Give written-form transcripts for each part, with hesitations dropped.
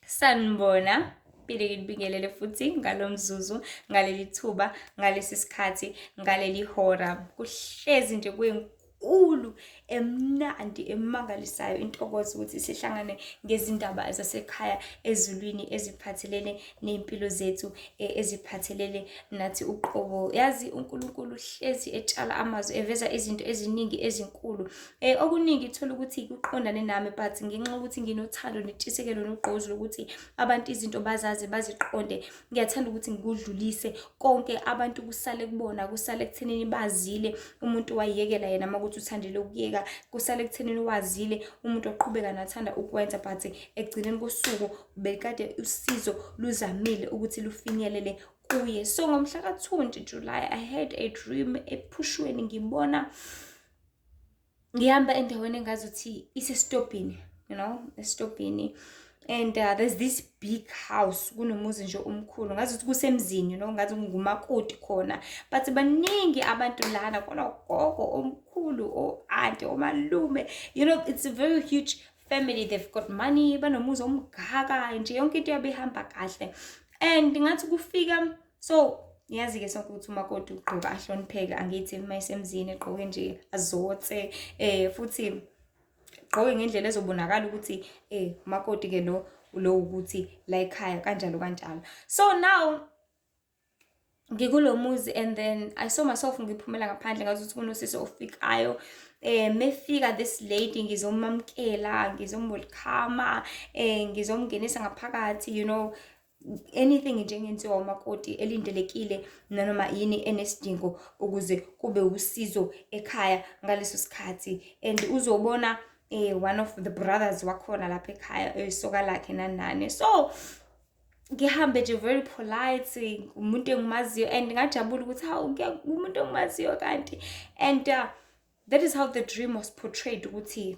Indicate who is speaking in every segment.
Speaker 1: Sanibona, phinde ngibingelele futhi ngalomzuzu, ngaleli thuba, ngalesi sikhathi, ngaleli hora. Kuhlezi nje kuyinkulu, emnandi, emangalisayo intokozo ukuthi sihlangane ngezindaba zasekhaya ezulwini eziphathelene ney'mpilo zethu, eziphathelene nathi uqobo. Yazi uNkulunkulu hlezi etshala amazwi, eveza izinto eziningi ezinkulu. Okuningi ithola ukuthi kuqondane nami, but ngenxa yokuthi nginothando nentshisekelo nogqozi lokuthi abantu izinto bazazi baziqonde, ngiyathanda ukuthi ngikudlulise konke abantu kusale kubona, kusale ekuthenini bazile umuntu wayekela yena uma kuthi uthandile ukuyeka, kusale ekuthenini wazile umuntu oqhubeka nathanda ukwenza, but ekugcineni kosuku bekade usizo luzamile ukuthi lufinyelele kuye. So ngomhla ka-20 July I had a dream ephushweni, ngibona ngihamba endaweni engazuthi isestobhini, esitobhini. And there's this big house, kunomuzi nje omkhulu, ngazuthi kusemzini, ngathi ngumakoti khona, but baningi abantu lana, khona ugogo omkhulu, o-anti, omalume, it's a very huge family. They've got money, banomuzi omgaka nje, yonke into yabe ihamba kahle. And ngathi kufika, so yazi-ke sonke ukuthi umakoti ugqoka ahlonipheke, angithi uma esemzini egqoke nje azotse, futhi gqoke ngendlela ezobonakala ukuthi umakoti-ke lo ukuthi la ekhaya kanjalo kanjalo. So now ngikulo muzi, and then I saw myself ngiphumela ngaphandle, ngazuthi kunosisi ofikayo. Mefika this lady, ngizomamkela, ngizomwelkhama, ngizomngenisa ngaphakathi, anything nje ngenziwa umakoti elindelekile nanoma yini enesidingo ukuze kube usizo ekhaya ngaleso sikhathi. And uzobona one of the brothers wakhona lapha ekhaya, isoka lakhe nanani. So ngihambe nje very polite, umuntu engimaziyo, and ngajabula ukuthi umuntu engimaziyo kanti. And that is how the dream was portrayed, ukuthi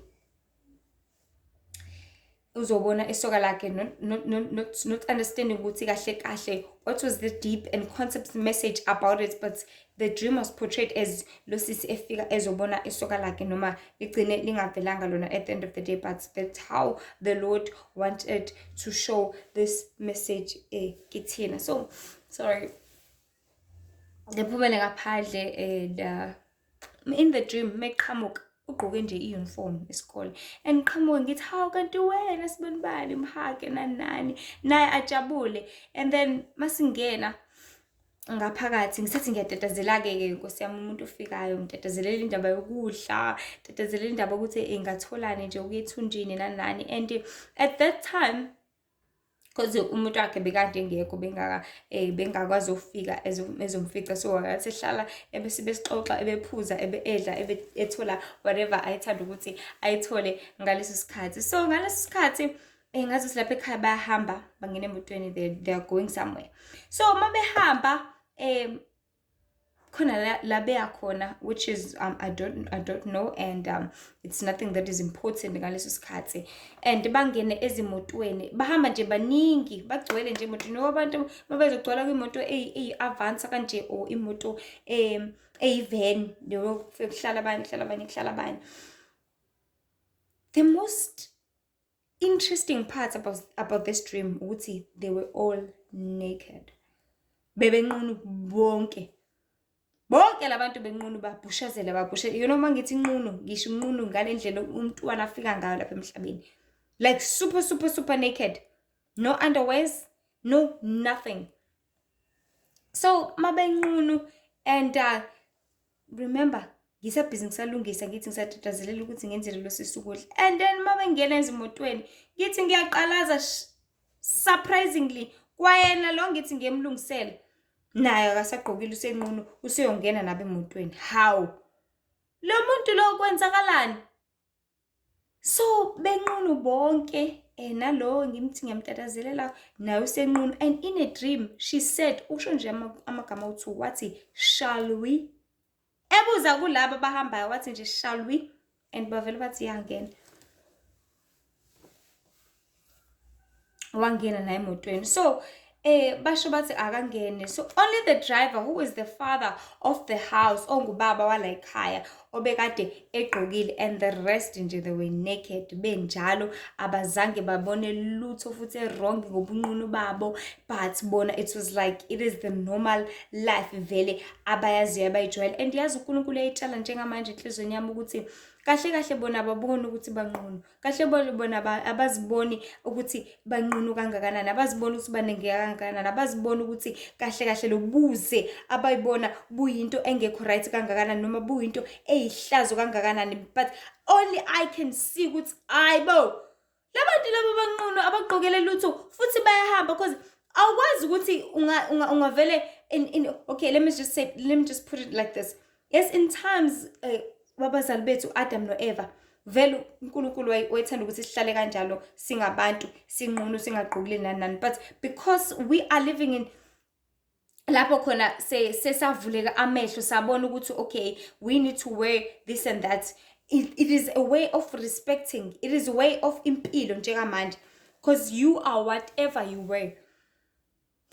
Speaker 1: uzobona isoka lakhe, not understanding ukuthi kahle kahle what was the deep and concept message about it, but the dream was portrayed as lo sisi efika ezobona isoka lakhe noma ligcine lingavelanga lona at the end of the day, but that's how the Lord wanted to show this message kithina. So sorry, ngiphumele ngaphandle, and in the dream meqhamuka ugqoke nje i-uniform esikole, and qhamuke ngithi, hawu kanti wena Sibonibani, mhake nani, naye ajabule. And then masingena ngaphakathi ngisathi ngiyatatazela-ke Nkosi yami, umuntu ofikayo ngitatazelela indaba yokudla, ngitatazelela indaba ukuthi ngatholani nje ukuya ethunjini nani. And at that time, because umuntu wakhe bekade engekho, bengakwazi ukufika ezomfica, so wayesehlala ebesixoxa, ebephuza, edla, ethola whatever ayethanda ukuthi ayithole ngaleso sikhathi. So ngaleso sikhathi ngathi lapha ekhaya bayahamba, bangena emotweni, they are going somewhere. So uma behamba khona la beya khona, which is I don't know, and it's nothing that is important ngaleso sikhathi. And bangene ezimotweni, bahamba nje baningi, bagcwele nje emotweni, abantu mabezogcwala kwimoto eyi-avansa kanje, or imoto eyi-van, kuhlala abanye. The most interesting part about this dream ukuthi they were all naked. Bebenqunu bonke labantu benqunu, babhushazela. Uma ngithi nqunu, ngisho nqunu ngale ndlela umntwana afika ngayo lapha emhlabeni, like super naked, no underwears, no nothing. So mabenqunu, and remember ngisabhizi ngisalungisa, ngithi ngisatatazelela ukuthi ngenzele lo sisi ukudla. And then mabengena ezimotweni, ngithi ngiyaqalaza, surprisingly kwayena lo ngithi ngiyemlungisela, naye akasagqokile, usenqunu, useyongena nabo emotweni. Hawu, lo muntu lo kwenzakalani? So benqunu bonke, nalo ngimthi ngiyamtatazelela naye usenqunu. And in a dream she said, usho nje amagama awuthu, wathi, shall we? Ebuza kulabo abahambayo wathi nje, shall we? And bavele bathi yangena. Wangena naye emotweni. So basho bathi akangene. So only the driver, who is the father of the house, ongubaba wala ekhaya, obekade egqokile, and the rest nje they were naked, benjalo abazange babone lutho futhi wrong ngobunqunu babo. But bona, it was like it is the normal life vele abayaziyo abayijwayele. And yazi uNkulunkulu eyitshala njengamanje enhlizweni yami ukuthi kahle kahle bona ababoni ukuthi banqunu, kahle bona abaziboni ukuthi banqunu kangakanani, abaziboni ukuthi banengeka kangakanani, abaziboni ukuthi kahle kahle lobuze abayibona buyinto engekho right kangakanani noma buyinto eyihlazo kangakanani. But only I can see ukuthi ayibo labantu labo banqunu abagqokele lutho futhi bayahamba, because awukwazi ukuthi ungavele okay, let me just put it like this. Yes, in times babazali bethu Adam no Eva, vele uNkulunkulu wayethanda ukuthi sihlale kanjalo singabantu sinqunu singagqokile nani, but because we are living in lapho khona sesavuleka amehlo sabona ukuthi okay, we need to wear this and that. It is a way of respecting, it is a way of impilo njengamanje, because you are whatever you wear.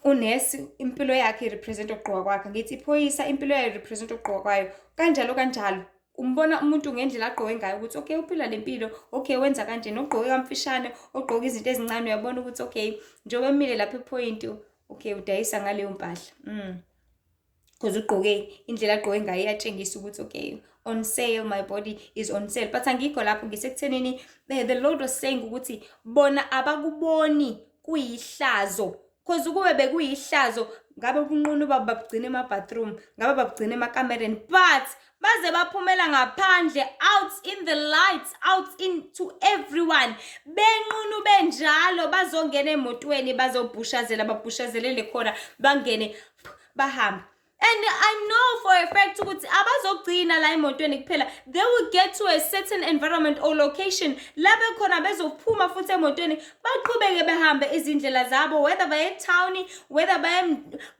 Speaker 1: Unesi impilo yakhe represent ukugqoka kwakhe, ngithi iphoyisa impilo yakhe represent ukugqoka kwayo, kanjalo umbona umuntu ngendlela agqoke ngayo ukuthi okay uphila lempilo, okay wenza kanje, nogqoke kamfishane, ogqoka izinto ezincane, uyabona ukuthi okay njengoba emile lapha epoint, okay udayisa ngaleyo mpahla because ugqoke indlela agqoke ngayo iyatshengisa ukuthi okay on sale, my body is on sale. But angikho lapho, ngisekuthenini the Lord was saying ukuthi bona abakuboni kuyihlazo, because ukube bekuyihlazo ngabe ubunqunu babugcina ema-bathroom, ngabe babugcina emakamereni, but baze baphumela ngaphandle, out in the lights, out into everyone, benqunu benjalo, bazongena emotweni, bazobhushazela, babhushazelele khona, bangene bahambe. And I know for a fact ukuthi abazogcina la emotweni kuphela, they will get to a certain environment or location labe khona bezophuma futhi emotweni baqhubeke behambe izindlela zabo, whether baye town, whether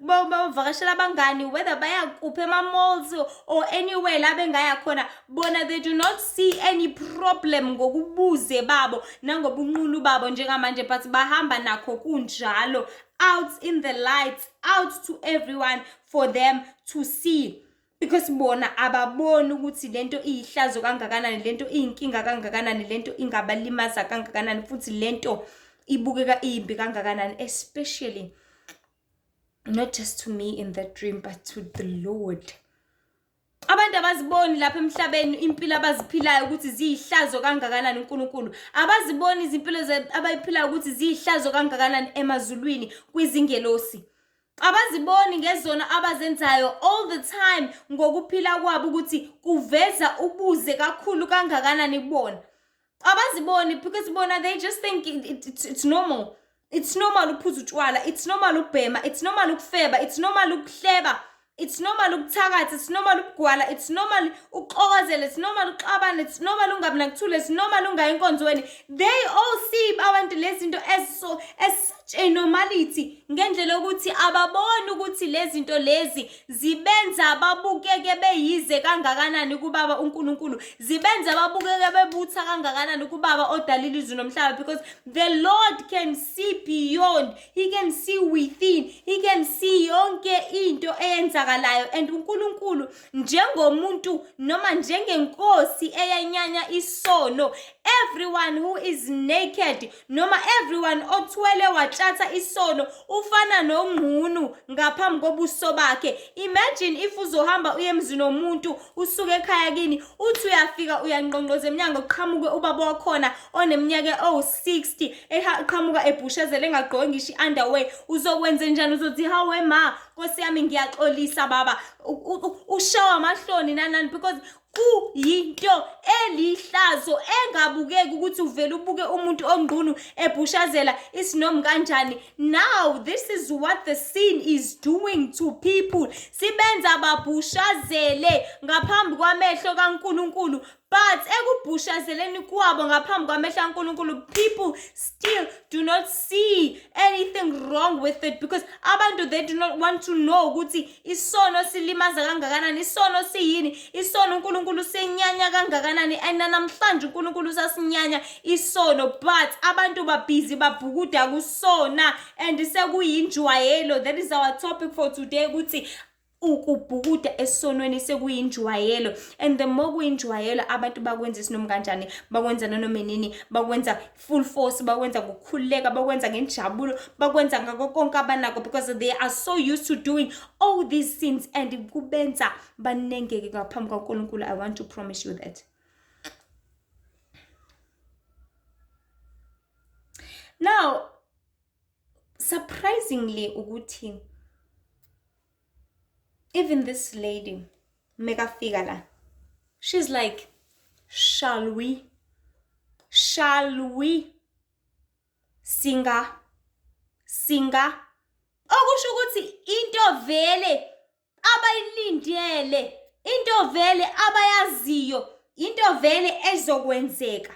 Speaker 1: bavakashela abangani, whether baya kuphi ema-malls or anywhere la bengaya khona. Bona they do not see any problem ngokubuze babo nangobunqunu babo njengamanje, but bahamba nakho kunjalo, out in the lights, out to everyone for them to see, because bona ababoni ukuthi lento iyihlazo kangakanani, lento iyinkinga kangakanani, lento ingabalimaza kangakanani, futhi lento ibukeka imbi kangakanani, especially not just to me in that dream but to the Lord. Abantu abaziboni lapha emhlabeni impilo abaziphilayo ukuthi ziyihlazo kangakanani uNkulunkulu, abaziboni izimpilo abayiphilayo ukuthi ziyihlazo kangakanani emazulwini kwizingelosi, abaziboni ngezona abazenzayo all the time ngokuphila kwabo ukuthi kuveza ubuze kakhulu kangakanani kubona, abaziboni, because bona they just think it's normal. It's normal ukuphuza utshwala, it's normal ukubhema, it's normal ukufeba, it's normal ukuhleba, it's normal ukuthakatha, it's normal ukugwala, it's normal ukuxokozela, it's normal uxabana, it's normal ungabi nakuthula, it's normal ungayi enkonzweni. They all see abantu lezinto as such a normality, ngendlela ukuthi ababoni ukuthi lezinto lezi zibenza babukeke beyize kangakanani kubaba uNkulunkulu, zibenza babukeke bebutha kangakanani kubaba odalile izulu nomhlaba, because the Lord can see beyond, he can see within, he can see yonke into eyenzakalayo. And uNkulunkulu njengomuntu noma njengenkosi eyanyanya isono, everyone who is naked noma everyone othwele watshatha isono ufana nomhunu ngaphambi kobuso bakhe. Imagine if uzohamba uye emzini womuntu, usuke ekhaya kini, uthi uyafika uyanqonqoza eminyango, qhamuke ubaba wakhona oneminyaka o60 eqhamuka ebhushazela engagqoki ngisho i-underwear, uzokwenza njani? Uzothi hawe ma, Nkosi yami ngiyaxolisa baba, ushawa amahloni nanani, because kuyinto elihlazo engabukeki ukuthi uvele ubuke umuntu ongqunu ebhushazela isinomi kanjani. Now this is what the sin is doing to people. Sibenza babhushazele ngaphambi kwamehlo kaNkulunkulu, but ekubhushazeleni kwabo ngaphambi kwamehlo kaNkulunkulu, people still do not see anything wrong with it, because abantu, they do not want to know ukuthi isono silimaza kangakanani, isono siyini, isono uNkulunkulu sinyanya kangakanani, and namhlanje uNkulunkulu sasinyanya isono, but abantu babhizi babhukuda kusona and sekuyinjwayelo. That is our topic for today, ukuthi ukubhukuda esonweni sekuyinjwayelo, and the more kuyinjwayelo abantu bakwenza isinoma kanjani, bakwenza nanoma nini, bakwenza full force, bakwenza ngokukhululeka, bakwenza ngenjabulo, bakwenza ngakho konke abanako, because they are so used to doing all these things, and kubenza banengeke ngaphambi kaNkulunkulu. I want to promise you that. Now, surprisingly ukuthi even this lady, Mega Figala, she's like, shall we singa? Okusho ukuthi into vele abayilindele, into vele abayaziyo, into vele ezokwenzeka.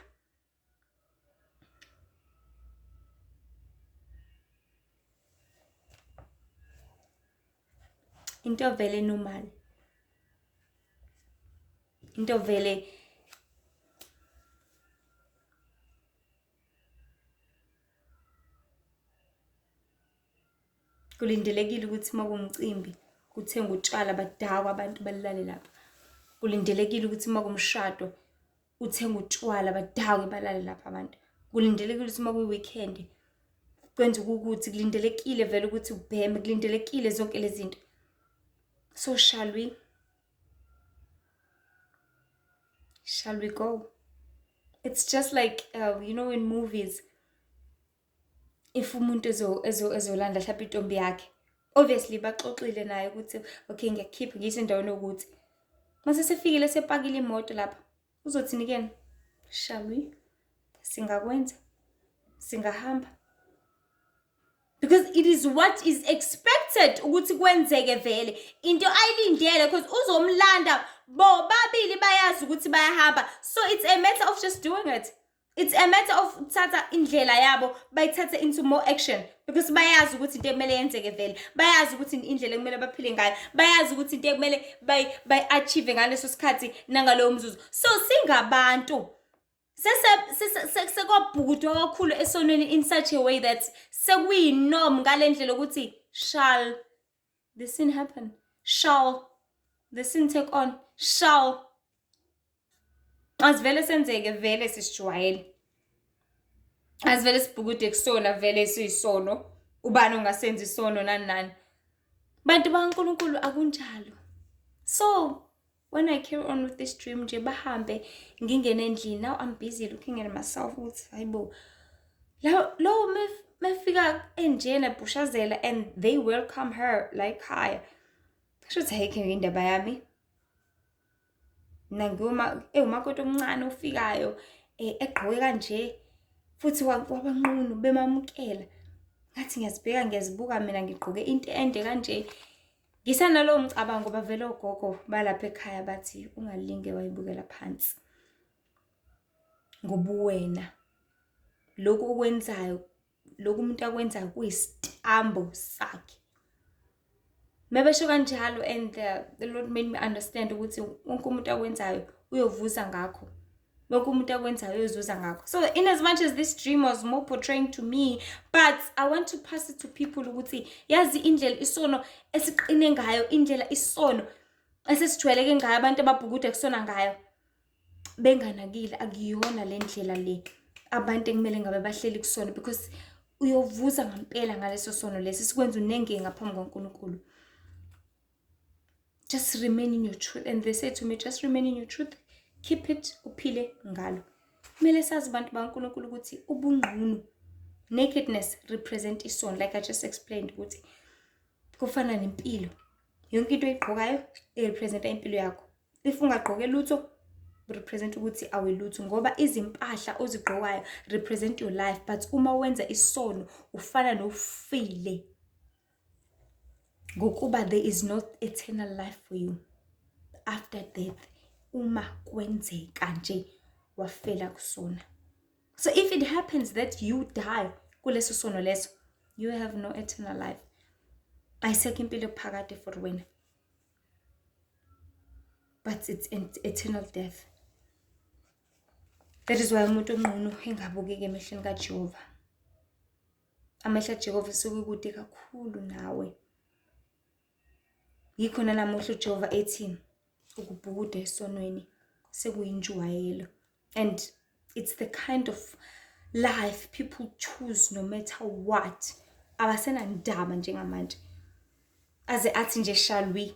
Speaker 1: Into vele normal, into vele kulindelekile ukuthi makumcimbi kuthenga utshwala badakwa abantu balale lapha. Kulindelekile ukuthi makumshado uthenga utshwala badakwe balale lapha abantu. Kulindelekile ukuthi makuyi-weekend kwenza ukuthi, kulindelekile vele ukuthi ubheme, kulindelekile zonke lezi zinto. So shall we go? It's just like in movies, if umuntu ezolanda mhlawumbe intombi yakhe, obviously baxoxile naye ukuthi okay, ngiyakhipha ngiyise endaweni ukuthi mase sefikile sepakile imoto lapha uzothini again? Shall we? Singakwenza, singahamba, because it is what is expected ukuthi kwenzeke vele, into ayilindele, because uzomlanda bo babili bayazi ukuthi bayahamba. So it's a matter of just doing it. It's a matter of thatha indlela yabo bayithathe into more action, because bayazi ukuthi into ekumele yenzeke vele, bayazi ukuthi indlela ekumele baphile ngayo, bayazi ukuthi into ekumele bay-achieve ngaleso sikhathi nangalowo mzuzu. So singabantu sekwabhukudwa kakhulu esonweni in such a way that sekuyinorm ngale ndlela ukuthi shall the sin happen, shall the sin take on, shall asivele senzeke vele sisijwayele, asivele sibhukude kusona vele siyisono, ubani ongasenza isono nani. Bantu bakaNkulunkulu akunjalo. So when I carry on with this dream nje bahambe ngingene endlini, now I'm busy looking at myself ukuthi hayibo lo mefika enjena Bhushazela and they welcome her like hi, shothi hey ke indaba yami nanguma umakoti omncane ofikayo egqoke kanje futhi wabanqunu bemamukela, ngathi ngiyazibheka ngiyazibuka mina ngigqoke into ende kanje. Ngisanalo umcabango bavela ogogo balapha ekhaya bathi ungalinge wayibukela phansi ngobuwena, lokhu okwenzayo, lokhu umuntu akwenzayo kuyisitambo sakhe. Mebesho kanjalo, and the Lord made me understand ukuthi wonke umuntu akwenzayo uyovuza ngakho, wonke umuntu akwenzayo uyozuza ngakho. So in as much as this dream was more portraying to me, but I want to pass it to people ukuthi yazi indlela isono esiqine ngayo, indlela isono esesijwayeleke ngayo, abantu ababhukuda kusona ngayo benganakile, akuyona le ndlela le abantu ekumele ngabe bahleli kusona, because uyovuza ngempela ngaleso sono lesi sikwenza unenge ngaphambi kaNkulunkulu. Just remain in your truth. And they said to me, just remain in your truth, keep it, uphile ngalo. Kumele sazi bantu bakaNkulunkulu ukuthi ubungqunu, nakedness represent isono, like I just explained ukuthi kufana nempilo, yonke into oyigqokayo represent impilo yakho. If ungagqoke lutho represent ukuthi awelutho, ngoba izimpahla ozigqokayo represent your life, but uma wenza isono ufana nofile ngokuba there is no eternal life for you after death. uma kwenzeka nje wafela kusona. So if it happens that you die kuleso sono leso, you have no eternal life. Ayisekho impilo phakade for wena, but it's eternal death. That is why umuntu onqunu engabukeki emehlweni kaJehova. Amehlo kaJehova sekukude kakhulu nawe. Yikho namuhla uJehova ethi ukubhukuda esonweni sekuyinjwayelo. And it's the kind of life people choose no matter what. Abasenandaba njengamanje. Aze athi nje shall we?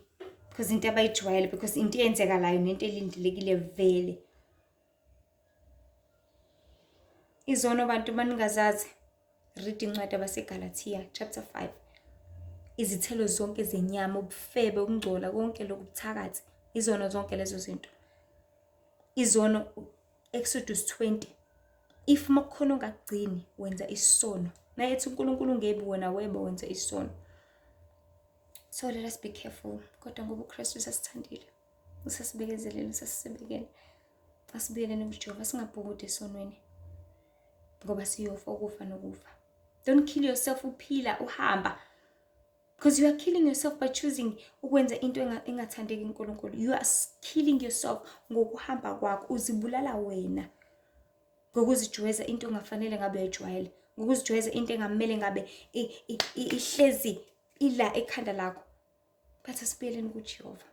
Speaker 1: Because into abayijwayele, because into eyenzekalayo nento elindelekile vele. Izono abantu baningazazi. Read incwadi yabaseGalatia chapter 5. Izithelo zonke zenyama, ubufebe, ukungcola, konke lokubuthakathi, izono zonke lezo zinto. Izono Exodus 20. If makukhona ongagcini wenza isono. Nayethi uNkulunkulu ungebi wena weba wenza isono. So let us be careful. Kodwa ngoba uKristu usasithandile, usasibekezelela, usasibekela. Asibekele nokuJehova singabhukudi esonweni. Ngoba siyofa ukufa nokufa. Don't kill yourself uphila uhamba. Because you are killing yourself by choosing ukwenza into engathandeki uNkulunkulu. You are killing yourself ngokuhamba kwakho, uzibulala wena. Ngokuzijwayeza into ongafanele ngabe uyajwayela. Ngokuzijwayeza into engamele ngabe ihlezi ila ekhanda lakho. But asibeleni kuJehova.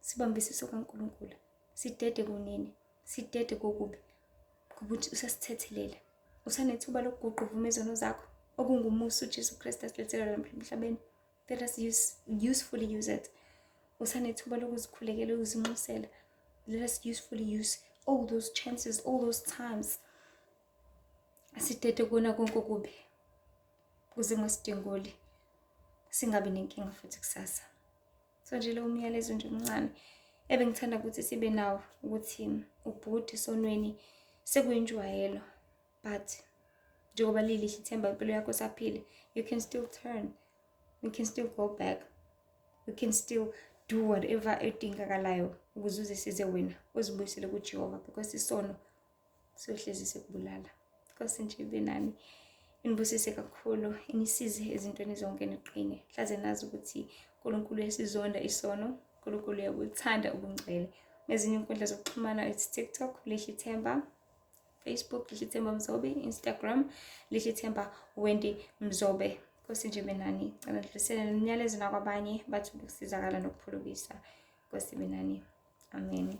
Speaker 1: Sibambisise kaNkulunkulu. Sidede kunini, sidede kokubi. Kubuthi usasithethelela. Usanethuba lokuguqa uvume izono zakho. Okungumusa uJesu Kristu asilethela emhlabeni. Let us usefully use it. Usanethuba lokuzikhulekela, ukuzinxusela. Let us usefully use all those chances, all those times. Asidede kona konke okubi. Kuze ngasidengoli. Singabi nenkinga futhi kusasa. So nje lo umyalezo nje omncane ebengithanda ukuthi sibe nawo ukuthi ubhukude esonweni sekuyinjwayelo, but njengoba lilihle ithemba impilo yakho saphile, you can still turn, you can still go back, you can still do whatever edingakalayo ukuze uzisize wena uzibuyisele kuJehova, because isono siyohlezi sekubulala. Because nje ibe nani inibusise kakhulu, inisize ezintweni zonke niqine. Hlaze nazi ukuthi uNkulunkulu uyasizonda isono, uNkulunkulu uyakuthanda ubungcwele. Ezinye inkundla zokuxhumana it's TikTok Lihle Ithemba, Facebook Lihle Ithemba Mzobe, Instagram Lihle Ithemba Wendy Mzobe. Nkosi nje benani, ngicela ndidlulisele nomyalezo nakwabanye bathi ukusizakala nokuphulukisa. Nkosi benani. Amen.